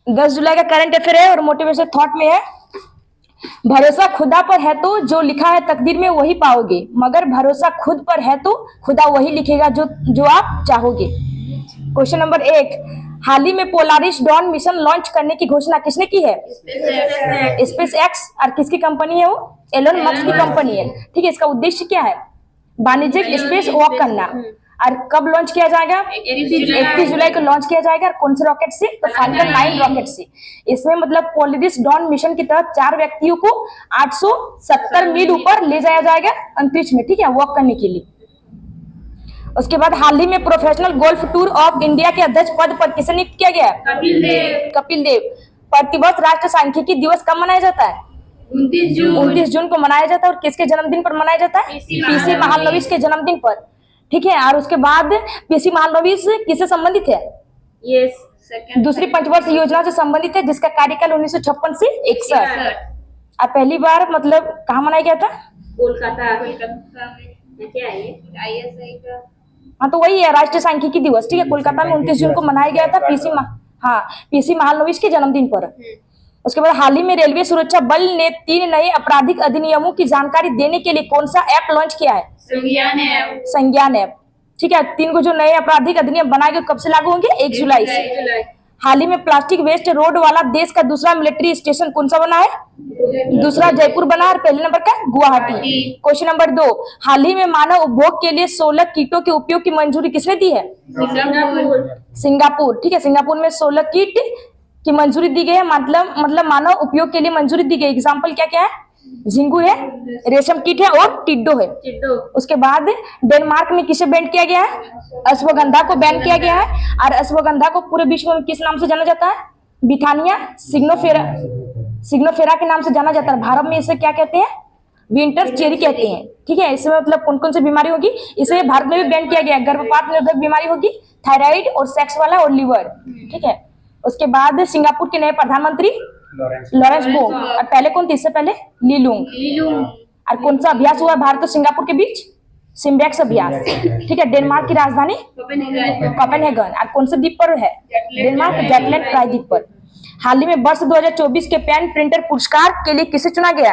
10 जुलाई का current affair है और मोटिवेशन थॉट में है, भरोसा खुदा पर है तो जो लिखा है तकदीर में वही पाओगे, मगर भरोसा खुद पर है तो खुदा वही लिखेगा जो जो आप चाहोगे। क्वेश्चन नंबर 1, हाल ही में पोलारिस डॉन मिशन लॉन्च करने की घोषणा किसने की है? Space x. और किसकी कंपनी है वो? एलोन मस्क की कंपनी है। ठीक है, इसका उद्देश्य क्या है? वाणिज्यिक स्पेस वॉक करना। और कब लॉन्च किया जाएगा? 31 जुलाई को लॉन्च किया जाएगा। और कौन से रॉकेट से? तो फाल्कन 9 रॉकेट से। इसमें मतलब पोलारिस डॉन मिशन की तहत 4 व्यक्तियों को 870 मील ऊपर ले जाया जाएगा अंतरिक्ष में, ठीक है, वॉक करने के लिए। उसके बाद हाल ही में professional golf tour of India के अध्यक्ष पद पर किसे नियुक्त किया गया? कपिल देव। प्रतिवर्ष राष्ट्रीय सांख्यिकी दिवस कब मनाया जाता है? 29 जून को मनाया जाता है। और किसके जन्मदिन पर मनाया जाता है? पीसी महालनोबिस के जन्मदिन पर। ठीक है, और उसके बाद पीसी महालनोबिस किससे संबंधित है? ये दूसरी पंचवर्ष योजना से संबंधित है, जिसका कार्यकाल 1956 से 61। और पहली बार मतलब कहाँ मनाया गया था? कोलकाता में। क्या है ये? ISI का। हाँ, तो वही है राष्ट्रीय सांख्यिकी दिवस। ठीक है, कोलकाता में 29 जून को मनाया गया था पीसी महालनोबिस के जन्मदिन पर। उसके बाद हाल ही में रेलवे सुरक्षा बल ने 3 नए आपराधिक अधिनियमों की जानकारी देने के लिए कौन सा ऐप लॉन्च किया है? संज्ञान ऐप। ठीक है, 3 को जो नए आपराधिक अधिनियम बनाए गए कब से लागू होंगे? 1 जुलाई से। हाल ही में प्लास्टिक वेस्ट रोड वाला देश का दूसरा मिलिट्री स्टेशन कौन सा बना है? दूसरा जयपुर बना और पहले नंबर का गुवाहाटी। क्वेश्चन नंबर 2, हाल ही में मानव उपभोग के लिए 16 कीटों के उपयोग की मंजूरी किसने दी है? सिंगापुर। ठीक है, सिंगापुर में 16 कीट की मंजूरी दी गई है, मतलब मानव उपयोग के लिए मंजूरी दी गई। एग्जाम्पल क्या क्या है? झिंगू है, रेशम कीट है और टिड्डो है। उसके बाद डेनमार्क में किसे बैन किया गया है? अश्वगंधा को बैन किया गया है। और अश्वगंधा को पूरे विश्व में किस नाम से जाना जाता है? बिथानिया सिग्नोफेरा के नाम से जाना जाता है। भारत में इसे क्या कहते हैं? विंटर चेरी कहते हैं। ठीक है, इसमें मतलब कौन कौन सी बीमारी होगी? इसे भारत में भी बैन किया गया है। गर्भपात निरोधक बीमारी होगी, थायराइड और सेक्स वाला और लीवर। ठीक है, उसके बाद सिंगापुर के नए प्रधानमंत्री लॉरेंस बो। और पहले कौन थे इससे पहले? ली लुंग। और कौन सा अभ्यास हुआ भारत और सिंगापुर के बीच? सिम्बेक्स अभ्यास। ठीक है, डेनमार्क की राजधानी कोपेनहेगन। और कौन से द्वीप पर है? डेनमार्क जैटलैंड प्रायद्वीप पर। हाल ही में वर्ष 2024 के पेन प्रिंटर पुरस्कार के लिए किसे चुना गया?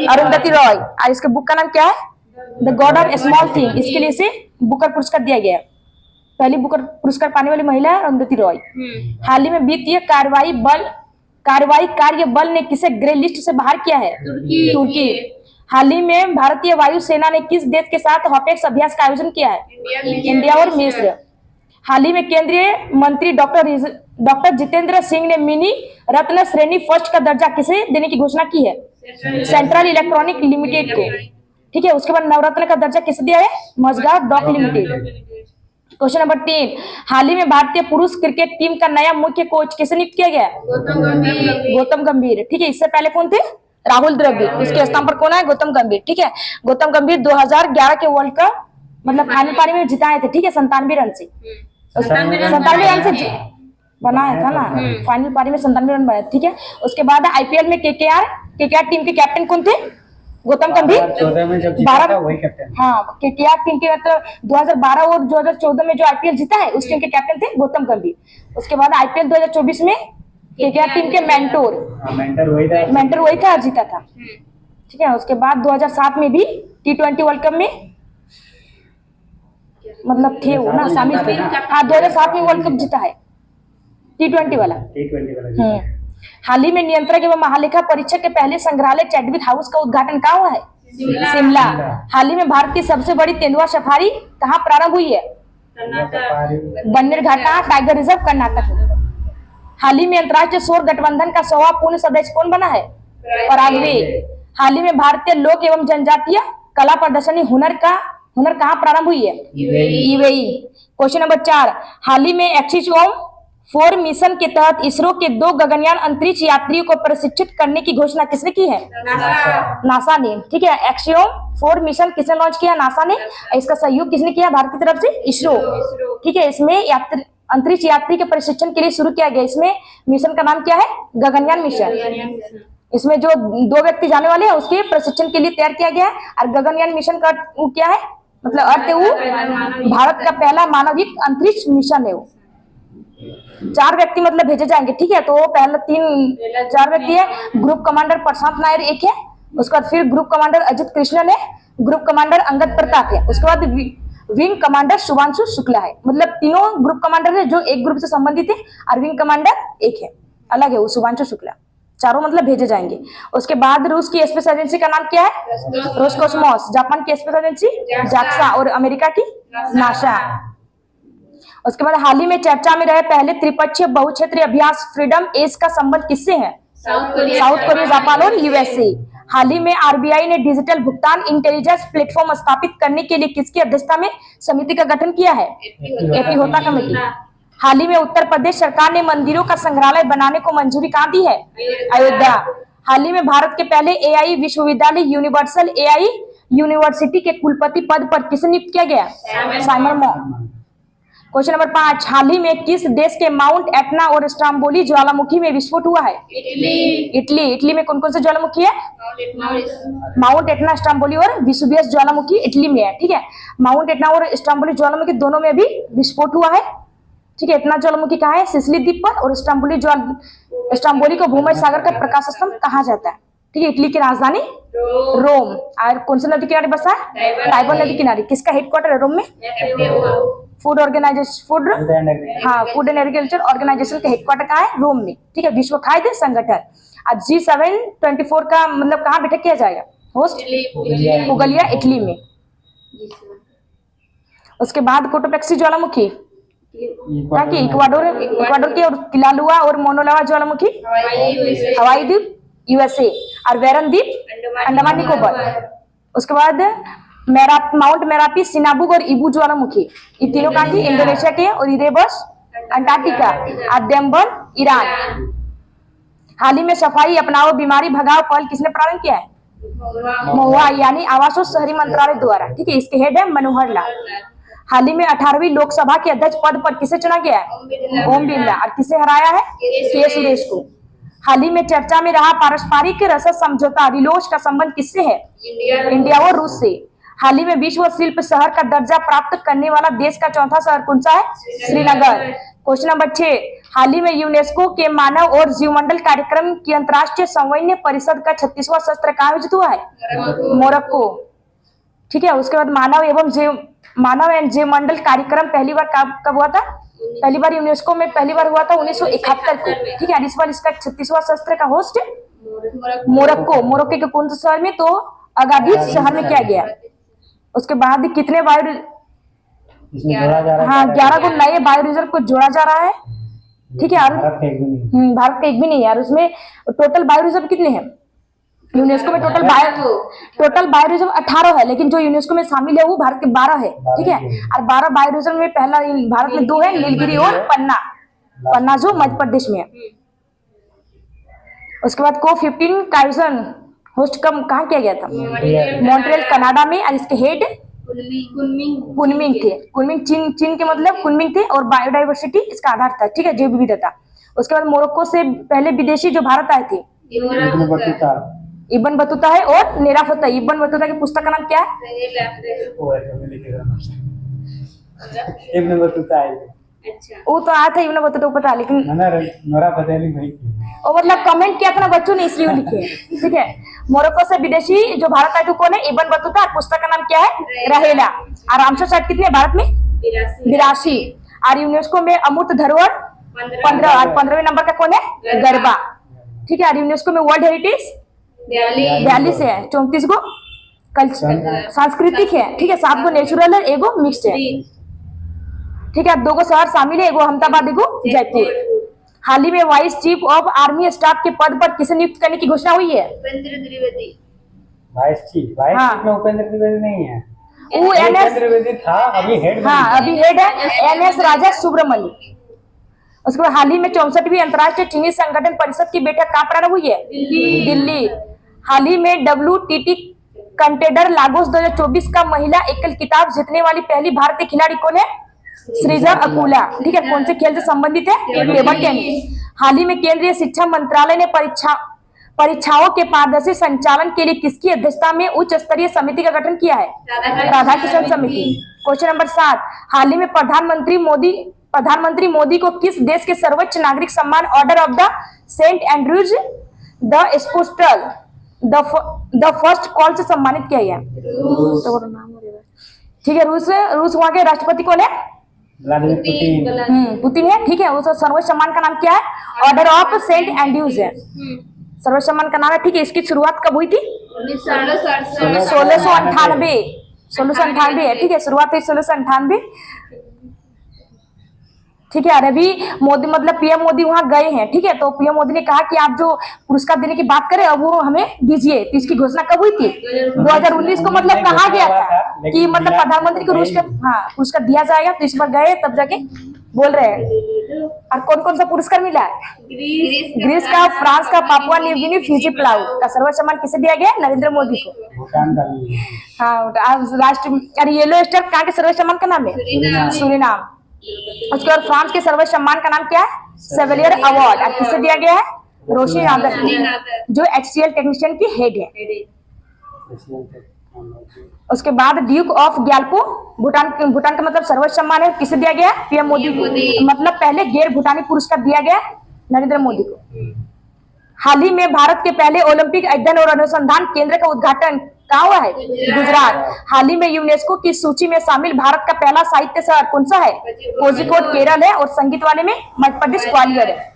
अरुंधति रॉय। और इसके बुक का नाम क्या है? The God of small thing. इसके लिए इसे बुकर पुरस्कार दिया गया। पहली बुकर पुरस्कार पाने वाली महिला है अरुंधति रॉय। हाल ही में वित्तीय कार्रवाई कार्य बल ने किसे ग्रे लिस्ट से बाहर किया है? तुर्की। हाल ही में भारतीय वायुसेना ने किस देश के साथ हॉटेक्स अभ्यास का आयोजन किया है? इंडिया और मिस्र। हाल ही में केंद्रीय मंत्री डॉक्टर जितेंद्र सिंह ने मिनी रत्न श्रेणी फर्स्ट का दर्जा किसे देने की घोषणा की है? सेंट्रल इलेक्ट्रॉनिक लिमिटेड को। ठीक है, उसके बाद नवरत्न का दर्जा किसे दिया है? Mazagon dock limited. Question number 3, हाल ही में भारतीय पुरुष क्रिकेट टीम का नया मुख्य कोच किसे नियुक्त किया गया? गौतम गंभीर। ठीक है, इससे पहले कौन थे? राहुल द्रविड़। उसके स्थान पर कौन है? गौतम गंभीर। ठीक है, गौतम गंभीर 2011 के वर्ल्ड कप मतलब फाइनल पारी में जिताए थे। ठीक है, 97 रन से 97 रन से बनाया था ना, फाइनल पारी में 97 रन बनाए। ठीक है, उसके बाद IPL में केकेआर टीम के कैप्टन कौन थे? गौतम गंभीर। 2014 में जब जीता था वही कैप्टन। हाँ, केकेआर टीम के मतलब 2012 और 2014 में जो IPL जीता है उस टीम के कैप्टन थे गौतम गंभीर। उसके बाद IPL 2024 में केकेआर टीम के मेंटर वही था, जीता था। ठीक है, उसके बाद 2007 में भी T20 वर्ल्ड कप में मतलब थे वो ना शामिल थे। हाँ, 2007 में वर्ल्ड कप जीता है T20 वाला। हाल ही में नियंत्रक एवं महालेखा परीक्षक के पहले संग्रहालय चैडविक हाउस का उद्घाटन कहाँ हुआ है? शिमला। हाल ही में भारत की सबसे बड़ी तेंदुआ सफारी कहाँ प्रारंभ हुई है? बन्नेरघाटा टाइगर रिजर्व कर्नाटक में। हाल ही में अंतर्राष्ट्रीय सौर गठबंधन का 100वां पूर्ण सदस्य कौन बना है? पराग्वे। हाल ही में भारतीय लोक एवं जनजातीय कला प्रदर्शनी हुनर कहाँ प्रारंभ हुई है? यूएई। क्वेश्चन नंबर 4, हाल ही में एक्सिस-4 मिशन के तहत इसरो के 2 गगनयान अंतरिक्ष यात्रियों को प्रशिक्षित करने की घोषणा किसने की है? नासा ने। ठीक है, एक्सिस-4 मिशन किसने लॉन्च किया? नासा ने। इसका सहयोग किसने किया भारत की तरफ से? इसरो। ठीक है, इसमें अंतरिक्ष यात्री के प्रशिक्षण के लिए शुरू किया गया। इसमें मिशन का नाम क्या है? गगनयान मिशन। इसमें जो 2 व्यक्ति जाने वाले हैं उसके प्रशिक्षण के लिए तैयार किया गया है। और गगनयान मिशन का क्या है? मतलब अर्थ है वो भारत का पहला मानविक अंतरिक्ष मिशन है वो। 4 व्यक्ति मतलब भेजे जाएंगे, ठीक है। तो पहला 4 व्यक्ति है। ग्रुप कमांडर प्रशांत नायर एक है, उसके बाद फिर ग्रुप कमांडर अजित कृष्णन है, ग्रुप कमांडर अंगद प्रताप है, उसके बाद विंग कमांडर शुभांशु शुक्ला है। मतलब तीनों ग्रुप कमांडर है जो एक ग्रुप से संबंधित है, और विंग कमांडर एक है, अलग है वो शुभांशु शुक्ला। चारों मतलब भेजे जाएंगे। उसके बाद रूस की स्पेस एजेंसी का नाम क्या है? रोसकोसमोस। जापान की स्पेस एजेंसी जाक्सा, और अमेरिका की नासा। उसके बाद हाल ही में चर्चा में रहे पहले त्रिपक्षीय बहुक्षेत्रीय अभ्यास फ्रीडम एज का संबंध किससे है? साउथ कोरिया, जापान और यूएसए। हाल ही में आरबीआई ने डिजिटल भुगतान इंटेलिजेंस प्लेटफॉर्म स्थापित करने के लिए किसकी अध्यक्षता में समिति का गठन किया है? एपी होता कमेटी। हाल ही में उत्तर प्रदेश सरकार ने मंदिरों का संग्रहालय बनाने को मंजूरी कहाँ दी है? अयोध्या। हाल ही में भारत के पहले एआई विश्वविद्यालय यूनिवर्सल एआई यूनिवर्सिटी के कुलपति पद पर किसे नियुक्त किया गया? Simon monk. क्वेश्चन नंबर 5, हाल ही में किस देश के माउंट एटना और स्ट्राम्बोली ज्वालामुखी में विस्फोट हुआ है? इटली। इटली में कौन कौन से ज्वालामुखी है? माउंट एटना, स्ट्राम्बोली और विसुवियस ज्वालामुखी इटली में है, ठीक है। माउंट एटना और स्ट्राम्बोली ज्वालामुखी दोनों में भी विस्फोट हुआ है, ठीक है। एटना ज्वालामुखी कहाँ है? सिसिली द्वीप पर। और स्ट्राम्बोली को भूमध्य सागर का प्रकाश स्तंभ कहा जाता है, ठीक है। इटली की राजधानी रोम। और कौन सी नदी किनारे बसा है? टाइबर नदी किनारे। किसका हेडक्वार्टर है रोम में? फूड एंड एग्रीकल्चर ऑर्गेनाइजेशन का हेडक्वार्टर कहाँ है? रोम में, ठीक है। विश्व खाद्य संगठन। आज G7 24 का मतलब कहाँ बैठक किया जाएगा? होस्ट उगलिया, इटली में। उसके बाद कोटोपेक्सी ज्वालामुखी इक्वाडोर की, और किलालुआ और मोनोलावा ज्वालामुखी हवाई द्वीप यूएसए, और वेरन द्वीप अंडमान निकोबार। उसके बाद माउंट मेरापी, सिनाबुक और इबू ज्वालामुखी, ये तीनों कहाँ की? इंडोनेशिया के। और इरेबस अंटार्कटिका, और डेम्बन ईरान। हाल ही में सफाई अपनाओ बीमारी भगाओ पहल किसने प्रारंभ किया है? महुआ यानी आवास और शहरी मंत्रालय द्वारा, ठीक है। इसके हेड है मनोहर लाल। हाल ही में 18वीं लोकसभा के अध्यक्ष पद पर किसे चुना गया है? ओम बिरला। और किसे हराया है? के सुरेश को। हाल ही में चर्चा में रहा पारस्परिक रसद समझौता रिलोज का संबंध किससे है? इंडिया और रूस से। हाल ही में विश्व शिल्प शहर का दर्जा प्राप्त करने वाला देश का चौथा शहर कौन सा है? श्रीनगर। क्वेश्चन नंबर 6, हाल ही में यूनेस्को के मानव और जीवमंडल कार्यक्रम की अंतर्राष्ट्रीय समन्वय परिषद का 36वां सत्र कहाँ आयोजित हुआ है? मोरक्को, ठीक है। उसके बाद मानव एवं जीवमंडल कार्यक्रम पहली बार कब हुआ था? पहली बार यूनेस्को में पहली बार हुआ था 1971 को, ठीक है। इस बार इसका 36वां सत्र का होस्ट मोरक्को के कौन से शहर में? तो अगादिस शहर में किया गया। उसके बाद कितने बायो इसमें जोड़ा जा रहा है? हाँ, 11 को नए बायो रिजर्व को जोड़ा जा रहा है, ठीक है। और भारत का एक भी नहीं है। और उसमें टोटल बायो रिजर्व कितने हैं यूनेस्को में? टोटल बायो रिजर्व 18 है, लेकिन जो यूनेस्को में शामिल है वो भारत के 12 है, ठीक है। और 12 बायो रिजर्व में पहला भारत में 2 है, नीलगिरी और पन्ना जो मध्य प्रदेश में है। उसके बाद को-15 काइजन होस्ट कहाँ किया गया था? मॉन्ट्रियल कनाडा में। और इसके हेड कुनमिंग थे। कुनमिंग चीन के मतलब कुनमिंग थे, और बायोडाइवर्सिटी इसका आधार था, ठीक है, जैव विविधता। उसके बाद मोरक्को से पहले विदेशी जो भारत आए थे इब्न बतूता है और नेराफता। इब्न बतूता की पुस्तक का नाम क्या है? इब्न बतूता है। अच्छा, वो तो आया था इब्न बतूता को पता, लेकिन नोरा फतेही भाई और मतलब कमेंट किया था ना बच्चों ने, इसलिए लिखे, ठीक है। मोरक्को से विदेशी जो भारत आए थे कौन है? Ibn Battuta. पुस्तक का नाम क्या है? रहेला। और रामसर साइट कितने भारत में? 82। और यूनेस्को में अमूर्त धरोहर 15। और 15वें नंबर का कौन है? गरबा, ठीक है। और यूनेस्को में वर्ल्ड हेरिटेज 42 है। 34 को सांस्कृतिक है, ठीक है। 7 को नेचुरल है, एगो मिक्स्ड है, ठीक है। 2 को शहर शामिल है, एगो अहमदाबाद, एगो जयपुर। हाल ही में vice chief of army staff के पद पर किसे नियुक्त करने की घोषणा हुई है? वाइस चीफ में उपेंद्र द्विवेदी नहीं है। वो एनएस द्विवेदी था, अभी हेड। हाँ, अभी हेड है एनएस राजा सुब्रमण्य। उसके बाद हाल ही में 64वीं अंतर्राष्ट्रीय चीनी संगठन परिषद की बैठक कहाँ प्रारंभ हुई है? दिल्ली। हाल ही में WTT कंटेंडर लागोस 2024 का महिला एकल खिताब जीतने वाली पहली भारतीय खिलाड़ी कौन है? श्रीजा अकुला, ठीक है। कौन से खेल से संबंधित है? Table tennis. हाल ही में केंद्रीय शिक्षा मंत्रालय ने परीक्षाओं के पारदर्शी संचालन के लिए किसकी अध्यक्षता में उच्च स्तरीय समिति का गठन किया है? राधाकृष्णन समिति। क्वेश्चन नंबर 7, हाल ही में प्रधानमंत्री मोदी प्रधानमंत्री मोदी को किस देश के सर्वोच्च नागरिक सम्मान order of the Saint Andrews the apostle the first call से सम्मानित किया गया? ठीक है, रूस वहां के राष्ट्रपति कौन है? Vladimir Putin. पुतिन है। ठीक है, उस सर्वोच्च सम्मान का नाम क्या है? ऑर्डर ऑफ सेंट एंड्रूज है सर्वोच्च सम्मान का नाम है। ठीक है, इसकी शुरुआत कब हुई थी? 1698 है। ठीक है, शुरुआत हुई 1698। ठीक है, और अभी मोदी मतलब पीएम मोदी वहां गए हैं। ठीक है, तो पीएम मोदी ने कहा कि आप जो पुरस्कार देने की बात करें अब वो हमें दीजिए। तो इसकी घोषणा कब हुई थी? 2019 को मतलब कहा गया था कि मतलब प्रधानमंत्री को रूस का पुरस्कार दिया जाएगा। तो इस बार गए तब जाके बोल रहे हैं। और कौन कौन सा पुरस्कार मिला है? ग्रीस का, फ्रांस का, Papua New Guinea, Fiji plough का सर्वोच्च सम्मान किसे दिया गया? नरेंद्र मोदी को। भूटान का। हाँ, राष्ट्र और येलो स्टार कहाँ के सर्वोच्च सम्मान का नाम है? सूरीनाम। उसके बाद फ्रांस के सर्वोच्च सम्मान का नाम क्या है? सेवेलियर अवार्ड। और किसे दिया गया है? रोशनी नादर को, जो HCL टेक्नीशियन की हेड है। उसके बाद ड्यूक ऑफ ग्याल्पो, भूटान का मतलब सर्वोच्च सम्मान है, किसे दिया गया? पीएम मोदी को। मतलब पहले गैर भूटानी पुरस्कार दिया गया नरेंद्र मोदी को। हाल ही में भारत के पहले ओलंपिक अध्ययन और अनुसंधान केंद्र का उद्घाटन कहाँ हुआ है? गुजरात। हाल ही में यूनेस्को की सूची में शामिल भारत का पहला साहित्य शहर कौन सा है? कोझिकोड केरल है। और संगीत वाले में मध्य प्रदेश ग्वालियर है।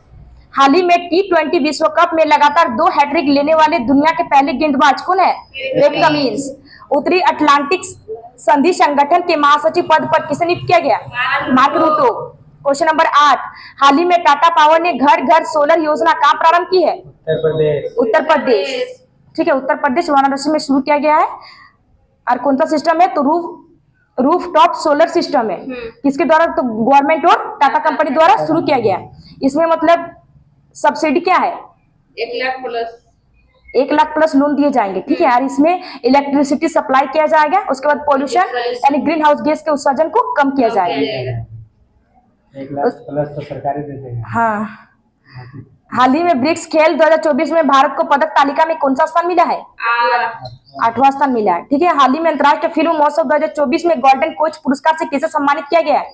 हाल ही में T20 विश्व कप में लगातार 2 हैट्रिक लेने वाले दुनिया के पहले गेंदबाज कौन है? PAT Cummins. उत्तरी अटलांटिक संधि संगठन के महासचिव पद पर किसे नियुक्त किया गया? मार्क रूटो। क्वेश्चन नंबर 8, हाल ही में टाटा पावर ने घर घर सोलर योजना कहाँ प्रारंभ की है? उत्तर प्रदेश। ठीक है, उत्तर प्रदेश वाराणसी में शुरू किया गया है। और कौन सा सिस्टम है? तो रूफ टॉप सोलर सिस्टम है। किसके द्वारा? तो गवर्नमेंट और टाटा कंपनी द्वारा शुरू किया गया। इसमें मतलब सब्सिडी क्या है? 1 लाख प्लस लोन दिए जाएंगे। ठीक है, और इसमें इलेक्ट्रिसिटी सप्लाई किया जाएगा। उसके बाद पॉल्यूशन यानी ग्रीन हाउस गैस के उत्सर्जन को कम किया जाएगा। 1 लाख प्लस तो सरकारी देते हैं। हाँ, हाल ही में ब्रिक्स खेल 2024 में भारत को पदक तालिका में कौन सा स्थान मिला है? 8वां स्थान मिला है। ठीक है, हाल ही में अंतर्राष्ट्रीय फिल्म महोत्सव 2024 में गोल्डन कोच पुरस्कार से किसे सम्मानित किया गया है?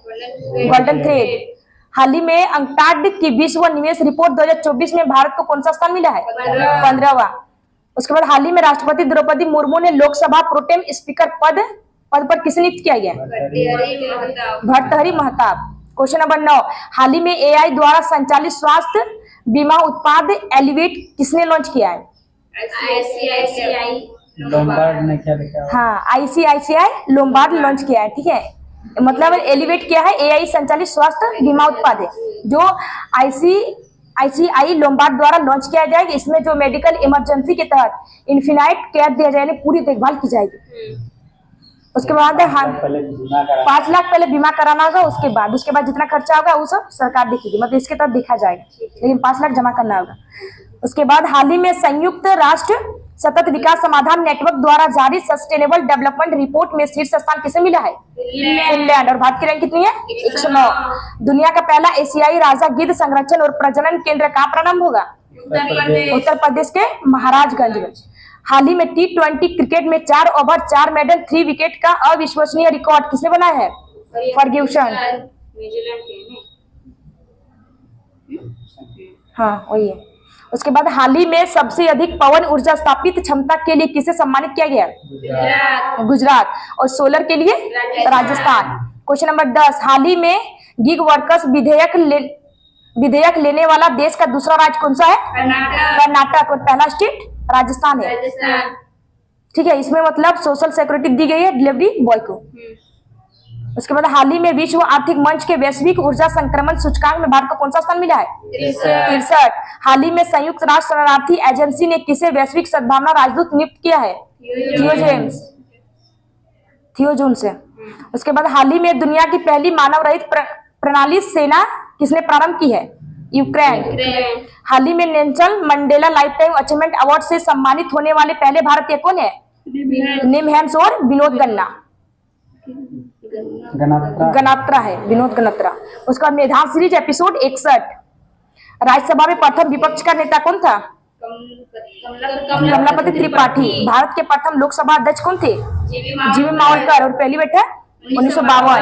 Golden thread. हाल ही में अंकटाड की विश्व निवेश रिपोर्ट 2024 में भारत को कौन सा स्थान मिला है? 15वां। उसके बाद हाल ही में राष्ट्रपति द्रौपदी मुर्मू ने लोकसभा प्रोटेम स्पीकर पद पर किसे नियुक्त किया गया? भर्तहरि महताब। क्वेश्चन नंबर 9, हाल ही में AI द्वारा संचालित स्वास्थ्य बीमा उत्पाद एलिवेट किसने लॉन्च किया है? लोम्बार्ड ने क्या लिखा? हाँ, ICICI लोम्बार्ड लॉन्च किया है। ठीक है, मतलब एलिवेट क्या है? AI संचालित स्वास्थ्य बीमा उत्पाद है जो ICICI लोम्बार्ड द्वारा लॉन्च किया जाएगा। इसमें जो मेडिकल इमरजेंसी के तहत इन्फिनाइट केयर दिया जाएगा, पूरी देखभाल की जाएगी। उसके बाद 5 लाख पहले बीमा कराना होगा। उसके बाद जितना खर्चा होगा वो सब सरकार देखेगी, मतलब इसके तहत देखा जाएगा, लेकिन 5 लाख जमा करना होगा। उसके बाद हाल ही में संयुक्त राष्ट्र सतत विकास समाधान नेटवर्क द्वारा जारी सस्टेनेबल डेवलपमेंट रिपोर्ट में शीर्ष स्थान किसे मिला है? फिनलैंड। और भारत की रैंक कितनी है? 109। दुनिया का पहला एशियाई राजा गिद्ध संरक्षण और प्रजनन केंद्र कहाँ प्रारंभ होगा? उत्तर प्रदेश के महाराजगंज में। हाल ही में T20 क्रिकेट में 4 ओवर 4 मेडल 3 विकेट का अविश्वसनीय रिकॉर्ड किसने बनाया है? फर्ग्यूसन। हाँ, वही है। उसके बाद हाल ही में सबसे अधिक पवन ऊर्जा स्थापित क्षमता के लिए किसे सम्मानित किया गया? गुजरात। और सोलर के लिए राजस्थान। क्वेश्चन नंबर 10, हाल ही में गिग वर्कर्स विधेयक लेने वाला देश का दूसरा राज्य कौन सा है? कर्नाटक। और पहला स्टेट राजस्थान है। ठीक है, इसमें मतलब सोशल सिक्योरिटी दी गई है डिलीवरी बॉय को। उसके बाद हाल ही में विश्व आर्थिक मंच के वैश्विक ऊर्जा संक्रमण सूचकांक में भारत को कौन सा स्थान मिला है? 63। हाल ही में संयुक्त राष्ट्र शरणार्थी एजेंसी ने किसे वैश्विक सद्भावना राजदूत नियुक्त किया है? थियो जून से। उसके बाद हाल ही में दुनिया की पहली मानव रहित प्रणाली सेना किसने प्रारंभ की है? यूक्रेन। हाल ही में Nelson Mandela life time achievement award से सम्मानित होने वाले पहले भारतीय कौन है? निमहैंस और विनोद गनात्रा है, विनोद गनात्रा। उसका मेधा सीरीज एपिसोड 61। राज्यसभा में प्रथम विपक्ष का नेता कौन था? कमलापति त्रिपाठी। भारत के प्रथम लोकसभा अध्यक्ष कौन थे? जीवी मावलकर। और पहली बैठक 1952।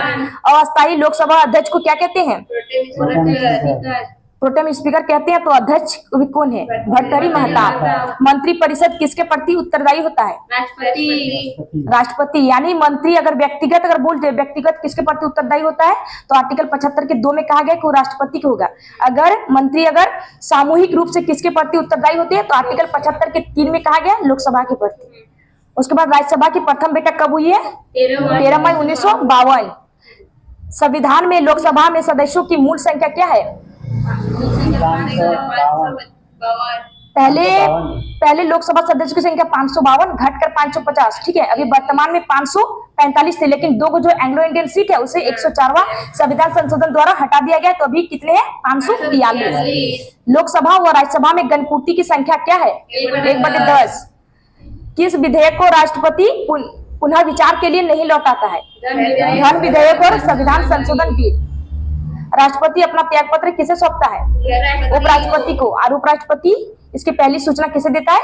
अस्थायी लोकसभा अध्यक्ष को क्या कहते हैं? प्रोटेम स्पीकर कहते हैं। तो अध्यक्ष कौन है? भर्तृहरि महताब। मंत्रिपरिषद किसके प्रति उत्तरदायी होता है? राष्ट्रपति। यानी मंत्री अगर व्यक्तिगत अगर बोलते हैं व्यक्तिगत किसके प्रति उत्तरदायी होता है? तो आर्टिकल 75 के 2 में कहा गया कि वो राष्ट्रपति को होगा। अगर मंत्री अगर सामूहिक रूप से किसके प्रति उत्तरदायी होते हैं? तो आर्टिकल 75 के 3 में कहा गया लोकसभा के प्रति। उसके बाद राज्यसभा की प्रथम बैठक कब हुई है? 13 मई 1952। संविधान में लोकसभा में सदस्यों की मूल संख्या क्या है? पहले लोकसभा सदस्यों की संख्या 552 घटकर 550। ठीक है, अभी वर्तमान में 545 थे, लेकिन 2 जो एंग्लो इंडियन सीट है उसे 104वां संविधान संशोधन द्वारा हटा दिया गया। तो अभी कितने हैं? 543। लोकसभा व राज्यसभा में गणपूर्ति की संख्या क्या है? 1/10। किस विधेयक को राष्ट्रपति पुनः विचार के लिए नहीं लौटाता है? धन विधेयक और संविधान संशोधन बिल। राष्ट्रपति अपना त्यागपत्र किसे सौंपता है? उपराष्ट्रपति को। और उपराष्ट्रपति इसकी पहली सूचना किसे देता है?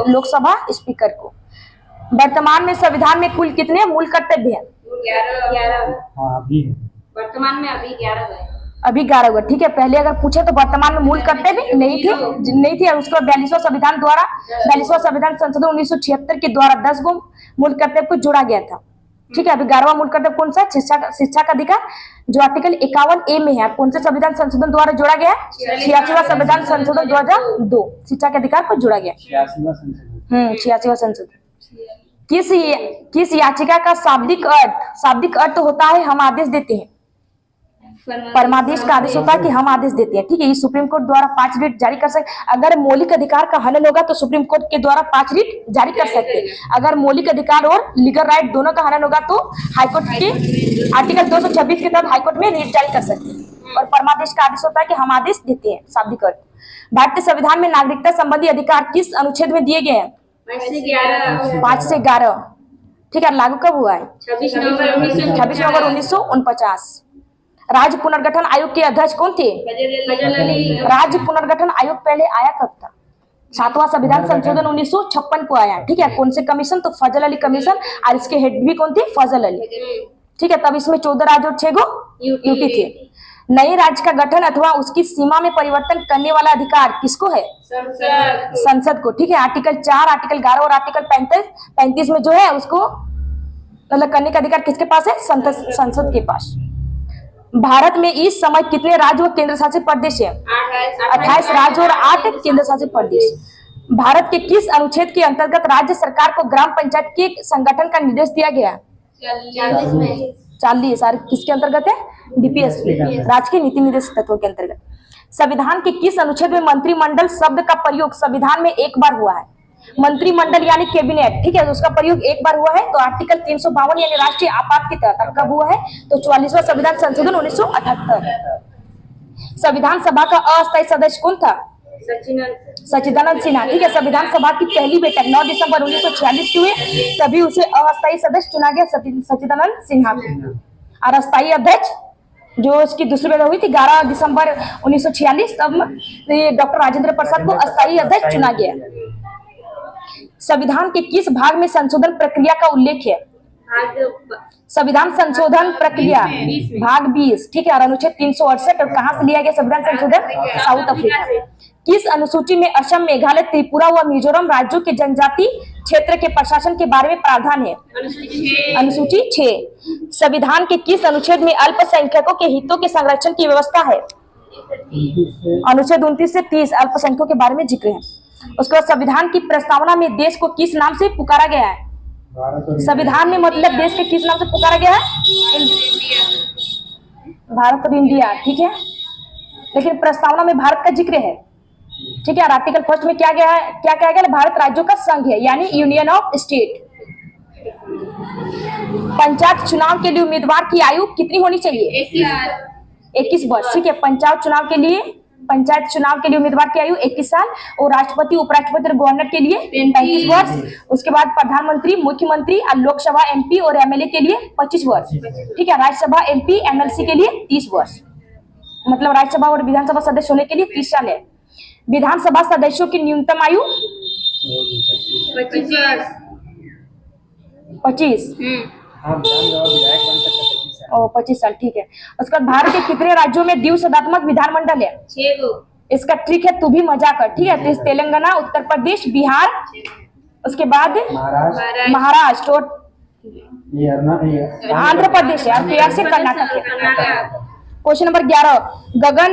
लोकसभा स्पीकर को। वर्तमान में संविधान में कुल कितने मूल कर्तव्य हैं? 11। वर्तमान में अभी 11 है। अभी 11 हुआ। ठीक है, पहले अगर पूछे तो वर्तमान में मूल कर्तव्य नहीं थी। और उसके बाद 42वां संविधान संशोधन 1976 के द्वारा 10 गो मूल कर्तव्य को जोड़ा गया था। ठीक है, अभी 11वां मूल कर्तव्य कौन सा? शिक्षा का अधिकार, जो आर्टिकल 51A में है। कौन से संविधान संशोधन द्वारा जोड़ा गया? 86वां संविधान संशोधन 2002 शिक्षा के अधिकार को जोड़ा गया। 86वां संशोधन। किस याचिका का शाब्दिक अर्थ होता है हम आदेश देते हैं? परमादेश का आदेश होता है कि हम आदेश देते हैं। ठीक है, ये सुप्रीम कोर्ट द्वारा 5 रिट जारी कर सकते। अगर मौलिक अधिकार का हनन होगा तो सुप्रीम कोर्ट के द्वारा 5 रिट जारी कर सकते हैं। अगर मौलिक अधिकार और लीगल राइट दोनों का हनन होगा तो हाईकोर्ट के आर्टिकल 226 के तहत हाईकोर्ट में रिट जारी कर सकते हैं। और परमादेश का आदेश होता है कि हम आदेश देते हैं, शाब्दिक अर्थ। भारतीय संविधान में नागरिकता संबंधी अधिकार किस अनुच्छेद में दिए गए हैं? 5 से 11। ठीक है, लागू कब हुआ है? 26 नवंबर 1949। राज्य पुनर्गठन आयोग के अध्यक्ष कौन थे? राज्य पुनर्गठन आयोग पहले आया कब था? 7वां संविधान संशोधन 1956 को आया। ठीक है, कौन से कमीशन? तो फजल अली कमीशन। और इसके हेड भी कौन थे? फजल अली। ठीक है, तब इसमें 14 राज्य और 6 गो यूटी थे। नए राज्य का गठन अथवा उसकी सीमा में परिवर्तन करने वाला अधिकार किसको है? संसद को। ठीक है, आर्टिकल 4, आर्टिकल 11 और आर्टिकल 35 में जो है उसको मतलब करने का अधिकार किसके पास है? संसद के पास। भारत में इस समय कितने राज्य और केंद्र शासित प्रदेश है? 28 राज्य और 8 केंद्र शासित प्रदेश। भारत के किस अनुच्छेद के अंतर्गत राज्य सरकार को ग्राम पंचायत के संगठन का निर्देश दिया गया? 40। और किसके अंतर्गत है? डीपीएसपी, राज्य के नीति निर्देश तत्वों के अंतर्गत। संविधान के किस अनुच्छेद में मंत्रिमंडल शब्द का प्रयोग संविधान में एक बार हुआ है? मंत्रिमंडल यानी कैबिनेट। ठीक है, तो उसका प्रयोग एक बार हुआ है। तो आर्टिकल 352 यानी राष्ट्रीय आपात के तहत कब हुआ है? तो 44वां संविधान संशोधन 1978। संविधान सभा का अस्थायी सदस्य कौन था? सच्चिदानंद सिन्हा। ठीक है, संविधान सभा की पहली बैठक 9 दिसंबर 1946 की हुई, तभी उसे अस्थायी सदस्य चुना गया सच्चिदानंद सिन्हा। और अस्थायी अध्यक्ष जो इसकी दूसरी बैठक हुई थी 11 दिसंबर 1946, तब डॉक्टर राजेंद्र प्रसाद को अस्थायी अध्यक्ष चुना गया। संविधान के किस भाग में संशोधन प्रक्रिया का उल्लेख है? संविधान संशोधन प्रक्रिया भाग 20। ठीक है, और अनुच्छेद 368। और कहां से लिया गया संविधान संशोधन? South Africa. किस अनुसूची में असम, मेघालय, त्रिपुरा व मिजोरम राज्यों के जनजाति क्षेत्र के प्रशासन के बारे में प्रावधान है? अनुसूची 6। संविधान के किस अनुच्छेद में अल्पसंख्यकों के हितों के संरक्षण की व्यवस्था है? अनुच्छेद 29 से 30 अल्पसंख्यकों के बारे में जिक्र है। उसके बाद संविधान की प्रस्तावना में देश को किस नाम से पुकारा गया है? संविधान में मतलब देश के किस नाम से पुकारा गया है? भारत और इंडिया। ठीक है, लेकिन प्रस्तावना में भारत का जिक्र है। ठीक है, और आर्टिकल 1 में क्या कहा गया? भारत राज्यों का संघ है, यानी यूनियन ऑफ स्टेट। पंचायत चुनाव के लिए उम्मीदवार की आयु कितनी होनी चाहिए? 21 वर्ष। ठीक है, पंचायत चुनाव के लिए उम्मीदवार की आयु 21 साल और राष्ट्रपति, उपराष्ट्रपति और गवर्नर के लिए 35 वर्ष। उसके बाद प्रधानमंत्री, मुख्यमंत्री और लोकसभा एमपी और एमएलए के लिए 25 वर्ष। ठीक है, राज्यसभा एमपी एमएलसी के लिए 30 वर्ष। मतलब राज्यसभा और विधानसभा सदस्य होने के लिए 30 साल है। विधानसभा सदस्यों की न्यूनतम आयु 25। हाँ विधानसभा विधायक बन सकते 25 साल। ओ 25 साल, ठीक है। उसके बाद भारत के कितने राज्यों में द्विसदनात्मक विधानमंडल है? 6 गो। इसका ट्रिक है, तू भी मजा कर, ठीक है। तो तेलंगाना, उत्तर प्रदेश, बिहार, उसके बाद महाराष्ट्र, महाराष्ट्र और ये आंध्र प्रदेश है, और प्यार से कर्नाटक है। क्वेश्चन नंबर 11, गगन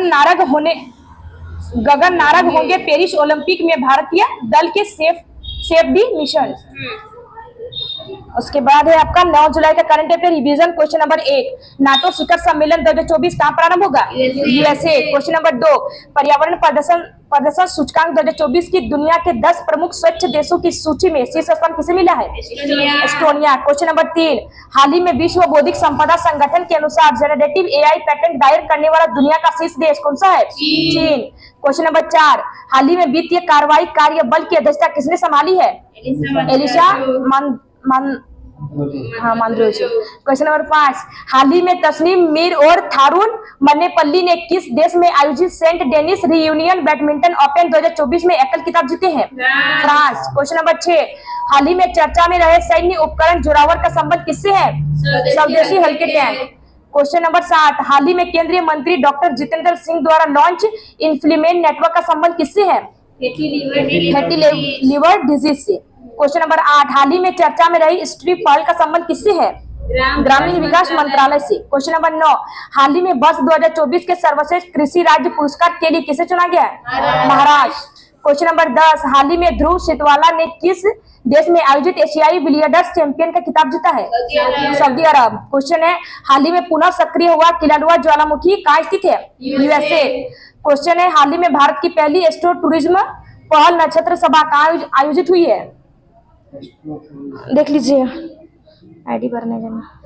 नारंग होंगे पेरिस ओलंपिक में भारतीय दल के सेफ दी मिशन। उसके बाद है आपका 9 जुलाई का current affair revision. Question number 1, NATO शिखर सम्मेलन 2024 कहाँ प्रारंभ होगा? यूएसए। क्वेश्चन नंबर 2, पर्यावरण प्रदर्शन सूचकांक 2024 की दुनिया के 10 प्रमुख स्वच्छ देशों की सूची में शीर्ष स्थान किसे मिला है? एस्टोनिया। क्वेश्चन नंबर 3, हाल ही में विश्व बौद्धिक संपदा संगठन के अनुसार जनरेटिव एआई पेटेंट दायर करने वाला दुनिया का शीर्ष देश कौन सा है? चीन। क्वेश्चन नंबर 4, हाल ही में वित्तीय कार्रवाई कार्य बल की अध्यक्षता किसने संभाली है? एलिशा मांद्रोजी। क्वेश्चन नंबर 5, हाल ही में तस्नीम मीर और थारून मन्नेपल्ली ने किस देश में आयोजित Saint Denis Reunion badminton open 2024 में एकल खिताब जीते हैं? फ्रांस। क्वेश्चन नंबर 6, हाल ही में चर्चा में रहे सैन्य उपकरण जोरावर का संबंध किससे है? स्वदेशी हल्के टैंक। क्वेश्चन नंबर 7, हाल ही में केंद्रीय मंत्री डॉक्टर जितेंद्र सिंह द्वारा लॉन्च इन्फ्लेमेशन नेटवर्क का संबंध किससे है? फैटी लिवर डिजीज से। क्वेश्चन नंबर 8, हाल ही में चर्चा में रही स्ट्रीट पहल का संबंध किससे है? ग्रामीण विकास मंत्रालय से। क्वेश्चन नंबर 9, हाल ही में वर्ष 2024 के सर्वश्रेष्ठ कृषि राज्य पुरस्कार के लिए किसे चुना गया है? महाराष्ट्र। क्वेश्चन नंबर 10, हाल ही में ध्रुव सितवाला ने किस देश में आयोजित एशियाई बिलियर्ड्स चैंपियन का खिताब जीता है? सऊदी अरब। क्वेश्चन है, हाल ही में पुनः सक्रिय हुआ किलाडुआ ज्वालामुखी कहाँ स्थित है? यूएसए। क्वेश्चन है, हाल ही में भारत की पहली एस्ट्रो टूरिज्म पहल नक्षत्र सभा कहाँ आयोजित हुई है? देख लीजिए, आईडी भरने जाना।